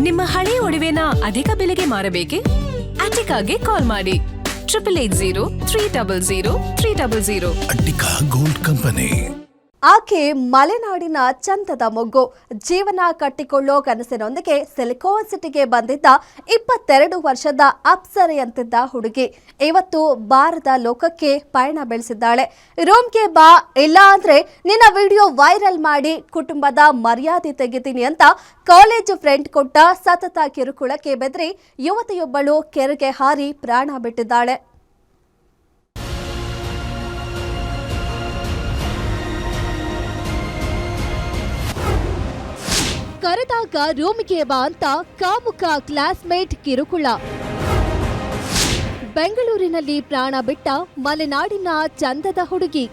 ನಿಮ್ಮ ಹಳೆ ಒಡವೆನ ಅಧಿಕ ಬೆಲೆಗೆ ಮಾರಬೇಕೆ? ಅಟಿಕಾಗೆ ಕಾಲ್ ಮಾಡಿ 8803000300. Attica gold company. ಆಕೆ ಮಲೆನಾಡಿನ ಚಂದದ ಮೊಗ್ಗು. ಜೀವನ ಕಟ್ಟಿಕೊಳ್ಳೋ ಕನಸಿನೊಂದಿಗೆ ಸಿಲಿಕಾನ್ ಸಿಟಿಗೆ ಬಂದಿದ್ದ 22 ವರ್ಷದ ಅಪ್ಸರೆಯಂತಿದ್ದ ಹುಡುಗಿ ಇವತ್ತು ಬಾರದ ಲೋಕಕ್ಕೆ ಪಯಣ ಬೆಳೆಸಿದ್ದಾಳೆ. ರೂಮ್ಗೆ ಬಾ, ಇಲ್ಲ ಅಂದ್ರೆ ನಿನ್ನ ವಿಡಿಯೋ ವೈರಲ್ ಮಾಡಿ ಕುಟುಂಬದ ಮರ್ಯಾದೆ ತೆಗಿತೀನಿ ಅಂತ ಕಾಲೇಜು ಫ್ರೆಂಡ್ ಕೊಟ್ಟ ಸತತ ಕಿರುಕುಳಕ್ಕೆ ಬೆದರಿ ಯುವತಿಯೊಬ್ಬಳು ಕೆರೆಗೆ ಹಾರಿ ಪ್ರಾಣ ಬಿಟ್ಟಿದ್ದಾಳೆ. ಕರೆದಾಗ ರೂಮಿಗೆ ಬಾ ಅಂತ ಕಾಮುಕ ಕ್ಲಾಸ್ಮೇಟ್ ಕಿರುಕುಳ. ಬೆಂಗಳೂರಿನಲ್ಲಿ ಪ್ರಾಣ ಬಿಟ್ಟ ಮಲೆನಾಡಿನ ಚಂದದ ಹುಡುಗಿ.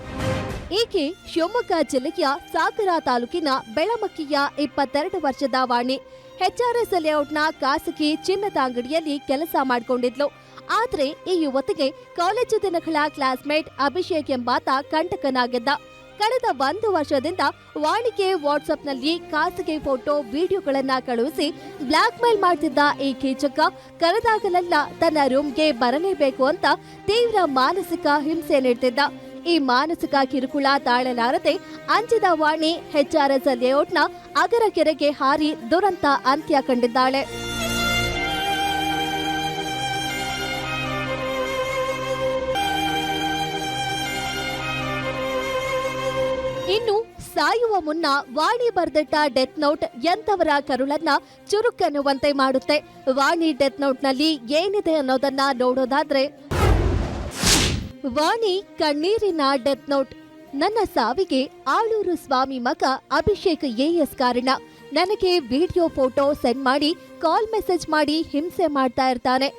ಈಕೆ ಶಿವಮೊಗ್ಗ ಜಿಲ್ಲೆಯ ಸಾಗರ ತಾಲೂಕಿನ ಬೆಳಮಕ್ಕಿಯ 22 ವರ್ಷದ ವಾಣಿ. HRS ಲೇಔಟ್ನ ಖಾಸಗಿ ಚಿನ್ನದ ಅಂಗಡಿಯಲ್ಲಿ ಕೆಲಸ ಮಾಡಿಕೊಂಡಿದ್ಲು. ಆದ್ರೆ ಈ ಯುವತಿಗೆ ಕಾಲೇಜು ದಿನಗಳ ಕ್ಲಾಸ್ಮೇಟ್ ಅಭಿಷೇಕ್ ಎಂಬಾತ ಕಂಟಕನಾಗಿದ್ದ. ಕಳೆದ 1 ವರ್ಷದಿಂದ ವಾಣಿಗೆ ವಾಟ್ಸ್ಆಪ್ನಲ್ಲಿ ಖಾಸಗಿ ಫೋಟೋ ವಿಡಿಯೋಗಳನ್ನ ಕಳುಹಿಸಿ ಬ್ಲಾಕ್ ಮೇಲ್ ಮಾಡ್ತಿದ್ದ ಈ ಕೀಚಕ ಕರೆದಾಗಲೆಲ್ಲ ತನ್ನ ರೂಮ್ಗೆ ಬರಲೇಬೇಕು ಅಂತ ತೀವ್ರ ಮಾನಸಿಕ ಹಿಂಸೆ ನೀಡ್ತಿದ್ದ. ಈ ಮಾನಸಿಕ ಕಿರುಕುಳ ತಾಳಲಾರದೆ ಅಂಜಿದ ವಾಣಿ HRS ಲೇಔಟ್ನ ಅಗರ ಕೆರೆಗೆ ಹಾರಿ ದುರಂತ ಅಂತ್ಯ ಕಂಡಿದ್ದಾಳೆ. ಇನ್ನು ಸಾಯುವ ಮುನ್ನ ವಾಣಿ ಬರ್ದಿಟ್ಟ ಡೆತ್ ನೋಟ್ ಎಂತವರ ಕರುಳನ್ನ ಚುರುಕನ್ನುವಂತೆ ಮಾಡುತ್ತೆ. ವಾಣಿ ಡೆತ್ ನೋಟ್ನಲ್ಲಿ ಏನಿದೆ ಅನ್ನೋದನ್ನ ನೋಡೋದಾದ್ರೆ, ವಾಣಿ ಕಣ್ಣೀರಿನ ಡೆತ್ ನೋಟ್. ನನ್ನ ಸಾವಿಗೆ ಆಳೂರು ಸ್ವಾಮಿ ಮಗ ಅಭಿಷೇಕ್ AS ಕಾರಣ. ನನಗೆ ವಿಡಿಯೋ ಫೋಟೋ ಸೆಂಡ್ ಮಾಡಿ ಕಾಲ್ ಮೆಸೇಜ್ ಮಾಡಿ ಹಿಂಸೆ ಮಾಡ್ತಾ ಇರ್ತಾನೆ.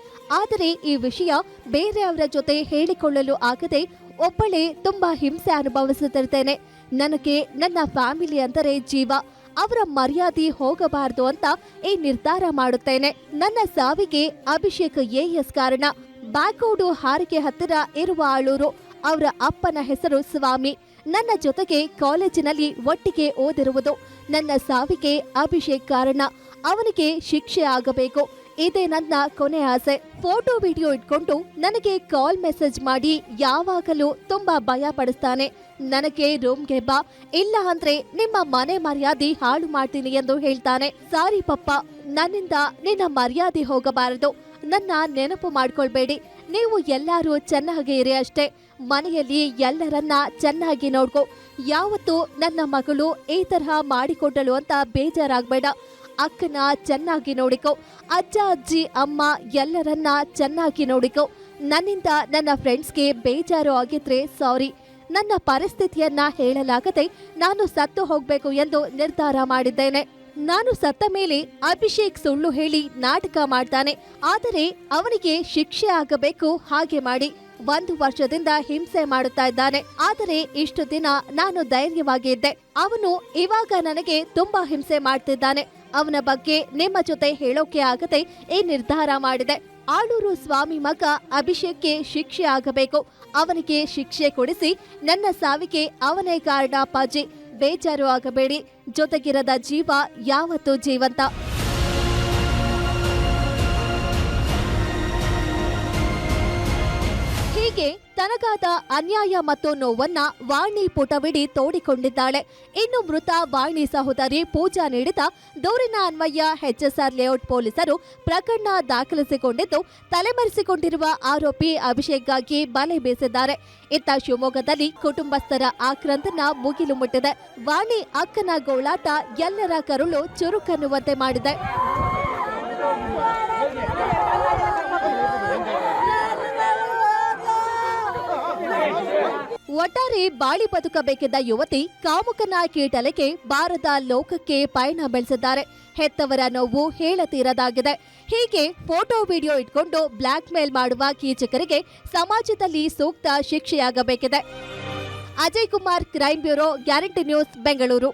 ಆದರೆ ಈ ವಿಷಯ ಬೇರೆಯವರ ಜೊತೆ ಹೇಳಿಕೊಳ್ಳಲು ಆಗದೆ ಒಬ್ಬಳೇ ತುಂಬಾ ಹಿಂಸೆ ಅನುಭವಿಸುತ್ತಿರ್ತೇನೆ. ನನಗೆ ನನ್ನ ಫ್ಯಾಮಿಲಿ ಅಂದರೆ ಜೀವ. ಅವರ ಮರ್ಯಾದೆ ಹೋಗಬಾರದು ಅಂತ ಈ ನಿರ್ಧಾರ ಮಾಡುತ್ತೇನೆ. ನನ್ನ ಸಾವಿಗೆ ಅಭಿಷೇಕ್ AS ಕಾರಣ. ಬ್ಯಾಕೋಡು ಹಾರಿಗೆ ಹತ್ತಿರ ಇರುವ ಆಳೂರು. ಅವರ ಅಪ್ಪನ ಹೆಸರು ಸ್ವಾಮಿ. ನನ್ನ ಜೊತೆಗೆ ಕಾಲೇಜಿನಲ್ಲಿ ಒಟ್ಟಿಗೆ ಓದಿರುವುದು. ನನ್ನ ಸಾವಿಗೆ ಅಭಿಷೇಕ್ ಕಾರಣ. ಅವನಿಗೆ ಶಿಕ್ಷೆ ಆಗಬೇಕು. ಇದೇ ನನ್ನ ಕೊನೆ ಆಸೆ. ಫೋಟೋ ವಿಡಿಯೋ ಇಟ್ಕೊಂಡು ನನಗೆ ಕಾಲ್ ಮೆಸೇಜ್ ಮಾಡಿ ಯಾವಾಗಲೂ ತುಂಬಾ ಭಯ ಪಡಿಸ್ತಾನೆ. ನನಗೆ ರೂಮ್ಗೆ ಬಾ, ಇಲ್ಲ ಅಂದ್ರೆ ನಿಮ್ಮ ಮನೆ ಮರ್ಯಾದೆ ಹಾಳು ಮಾಡ್ತೀನಿ ಎಂದು ಹೇಳ್ತಾನೆ. ಸಾರಿ ಪಪ್ಪ, ನನ್ನಿಂದ ನಿನ್ನ ಮರ್ಯಾದೆ ಹೋಗಬಾರದು. ನನ್ನ ನೆನಪು ಮಾಡ್ಕೊಳ್ಬೇಡಿ. ನೀವು ಎಲ್ಲರೂ ಚೆನ್ನಾಗಿ ಇರಿ ಅಷ್ಟೇ. ಮನೆಯಲ್ಲಿ ಎಲ್ಲರನ್ನ ಚೆನ್ನಾಗಿ ನೋಡ್ಕೊ. ಯಾವತ್ತೂ ನನ್ನ ಮಗಳು ಈ ತರಹ ಮಾಡಿಕೊಟ್ಟಳು ಅಂತ ಬೇಜಾರಾಗ್ಬೇಡ. ಅಕ್ಕನ ಚೆನ್ನಾಗಿ ನೋಡಿಕೊ. ಅಜ್ಜ ಅಜ್ಜಿ ಅಮ್ಮ ಎಲ್ಲರನ್ನ ಚೆನ್ನಾಗಿ ನೋಡಿಕೊ. ನನ್ನಿಂದ ನನ್ನ ಫ್ರೆಂಡ್ಸ್ಗೆ ಬೇಜಾರು ಆಗಿದ್ರೆ ಸಾರಿ. ನನ್ನ ಪರಿಸ್ಥಿತಿಯನ್ನ ಹೇಳಲಾಗದೆ ನಾನು ಸತ್ತು ಹೋಗ್ಬೇಕು ಎಂದು ನಿರ್ಧಾರ ಮಾಡಿದ್ದೇನೆ. ನಾನು ಸತ್ತ ಮೇಲೆ ಅಭಿಷೇಕ್ ಸುಳ್ಳು ಹೇಳಿ ನಾಟಕ ಮಾಡ್ತಾನೆ. ಆದರೆ ಅವನಿಗೆ ಶಿಕ್ಷೆ ಆಗಬೇಕು. ಹಾಗೆ ಮಾಡಿ 1 ವರ್ಷದಿಂದ ಹಿಂಸೆ ಮಾಡುತ್ತಾ ಇದ್ದಾನೆ. ಆದರೆ ಇಷ್ಟು ದಿನ ನಾನು ಧೈರ್ಯವಾಗಿ ಇದ್ದೆ. ಅವನು ಇವಾಗ ನನಗೆ ತುಂಬಾ ಹಿಂಸೆ ಮಾಡ್ತಿದ್ದಾನೆ. ಅವನ ಬಗ್ಗೆ ನಿಮ್ಮ ಜೊತೆ ಹೇಳೋಕೆ ಆಗದೆ ಈ ನಿರ್ಧಾರ ಮಾಡಿದೆ. ಆಳೂರು ಸ್ವಾಮಿ ಮಗ ಅಭಿಷೇಕ್ಗೆ ಶಿಕ್ಷೆ ಆಗಬೇಕು. ಅವನಿಗೆ ಶಿಕ್ಷೆ ಕೊಡಿಸಿ ನನ್ನ ಸಾವಿಗೆ ಅವನೇ ಕಾರಣ ಅಪ್ಪಾಜಿ. ಬೇಜಾರು ಆಗಬೇಡಿ. ಜೊತೆಗಿರದ ಜೀವ ಯಾವತ್ತೂ ಜೀವಂತ. ಹೀಗೆ ತನಗಾದ ಅನ್ಯಾಯ ಮತ್ತು ನೋವನ್ನ ವಾಣಿ ಪುಟವಿಡಿ ತೋಡಿಕೊಂಡಿದ್ದಾಳೆ. ಇನ್ನು ಮೃತ ವಾಣಿ ಸಹೋದರಿ ಪೂಜಾ ನೀಡಿದ ದೂರಿನ ಅನ್ವಯ HSR ಲೇಔಟ್ ಪೊಲೀಸರು ಪ್ರಕರಣ ದಾಖಲಿಸಿಕೊಂಡಿದ್ದು ತಲೆಮರೆಸಿಕೊಂಡಿರುವ ಆರೋಪಿ ಅಭಿಷೇಕ್ಗಾಗಿ ಬಲೆ ಬೀಸಿದ್ದಾರೆ. ಇತ್ತ ಶಿವಮೊಗ್ಗದಲ್ಲಿ ಕುಟುಂಬಸ್ಥರ ಆಕ್ರಂದನ ಮುಗಿಲು ಮುಟ್ಟಿದೆ. ವಾಣಿ ಅಕ್ಕನ ಗೋಳಾಟ ಎಲ್ಲರ ಕರುಳು ಚುರುಕನ್ನುವಂತೆ ಮಾಡಿದೆ. ಒಟ್ಟಾರೆ ಬಾಳಿ ಬದುಕಬೇಕಿದ್ದ ಯುವತಿ ಕಾಮುಕನ ಕೀಟಲೆಗೆ ಬಾರದ ಲೋಕಕ್ಕೆ ಪಯಣ ಬೆಳೆಸಿದ್ದಾರೆ. ಹೆತ್ತವರ ನೋವು ಹೇಳತೀರದಾಗಿದೆ. ಹೀಗೆ ಫೋಟೋ ವಿಡಿಯೋ ಇಟ್ಕೊಂಡು ಬ್ಲಾಕ್ ಮೇಲ್ ಮಾಡುವ ಕೀಚಕರಿಗೆ ಸಮಾಜದಲ್ಲಿ ಸೂಕ್ತ ಶಿಕ್ಷೆಯಾಗಬೇಕಿದೆ. Ajay Kumar, crime bureau, Guarantee News, Bengaluru.